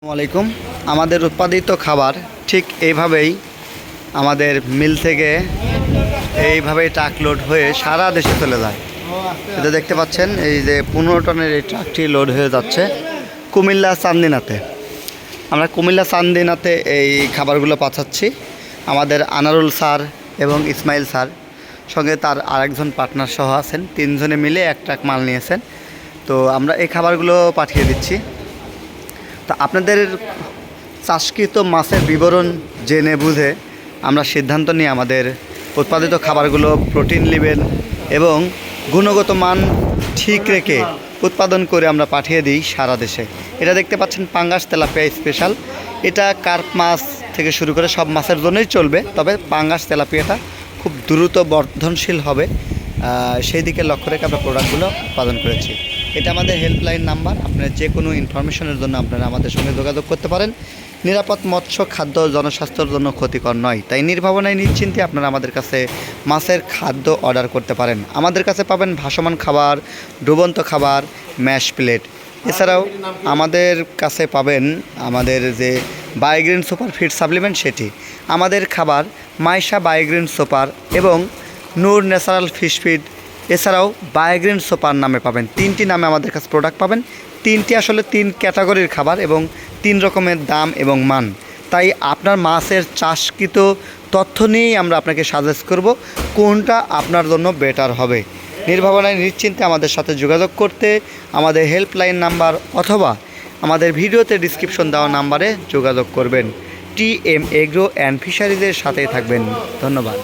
আসসালামু আলাইকুম। আমাদের উৎপাদিত খাবার ঠিক এইভাবেই আমাদের মিল থেকে এইভাবেই ট্রাক লোড হয়ে সারা দেশে চলে যায়। এটা দেখতে পাচ্ছেন, এই যে 15 টনের এই ট্রাকটি লোড হয়ে যাচ্ছে কুমিল্লা চান্দিনাতে। আমরা কুমিল্লা চান্দিনাতে এই খাবারগুলো পাঠাচ্ছি। আমাদের আনারুল স্যার এবং ইসমাইল স্যার সঙ্গে তার আরেকজন পার্টনার সহ আছেন, তিনজনে মিলে এক ট্রাক মাল নিয়েছেন। তো আমরা এই খাবারগুলো পাঠিয়ে দিচ্ছি। তা আপনাদের চাষকৃত মাছের বিবরণ জেনে বুঝে আমরা সিদ্ধান্ত নিয়ে আমাদের উৎপাদিত খাবারগুলো প্রোটিন লেভেল এবং গুণগত মান ঠিক রেখে উৎপাদন করে আমরা পাঠিয়ে দিই সারা দেশে। এটা দেখতে পাচ্ছেন পাঙ্গাস তেলাপিয়া স্পেশাল। এটা কার্প মাছ থেকে শুরু করে সব মাছের জন্যই চলবে, তবে পাঙ্গাস তেলাপিয়াটা খুব দ্রুত বর্ধনশীল হবে, সেই দিকে লক্ষ্য রেখে আমরা প্রোডাক্টগুলো উৎপাদন করেছি। এটা আমাদের হেল্পলাইন নাম্বার। আপনারা যে কোনো ইনফরমেশনের জন্য আপনারা আমাদের সঙ্গে যোগাযোগ করতে পারেন। নিরাপদ মৎস্য খাদ্য জনস্বাস্থ্যের জন্য ক্ষতিকর নয়, তাই নির্ভাবনায় নিশ্চিন্তে আপনারা আমাদের কাছে মাছের খাদ্য অর্ডার করতে পারেন। আমাদের কাছে পাবেন ভাসমান খাবার, ডুবন্ত খাবার, ম্যাশ প্লেট। এছাড়াও আমাদের কাছে পাবেন আমাদের যে বায়োগ্রিন সুপার ফিড সাপ্লিমেন্ট, সেটি আমাদের খাবার মাইশা বায়োগ্রিন সুপার এবং নূর ন্যাচারাল ফিশ ফিড। এছাড়াও বায়োগ্রিন সুপার নামে পাবেন। তিনটি নামে আমাদের কাছে প্রোডাক্ট পাবেন। তিনটি আসলে 3 ক্যাটাগরির খাবার এবং 3 রকমের দাম এবং মান। তাই আপনার মাছের চাষকৃত তথ্য নিয়েই আমরা আপনাকে সাজেস্ট করব কোনটা আপনার জন্য বেটার হবে। নির্ভাবনায় নিশ্চিন্তে আমাদের সাথে যোগাযোগ করতে আমাদের হেল্পলাইন নাম্বার অথবা আমাদের ভিডিওতে ডিসক্রিপশন দেওয়া নাম্বারে যোগাযোগ করবেন। TM এগ্রো অ্যান্ড ফিশারিজের সাথেই থাকবেন। ধন্যবাদ।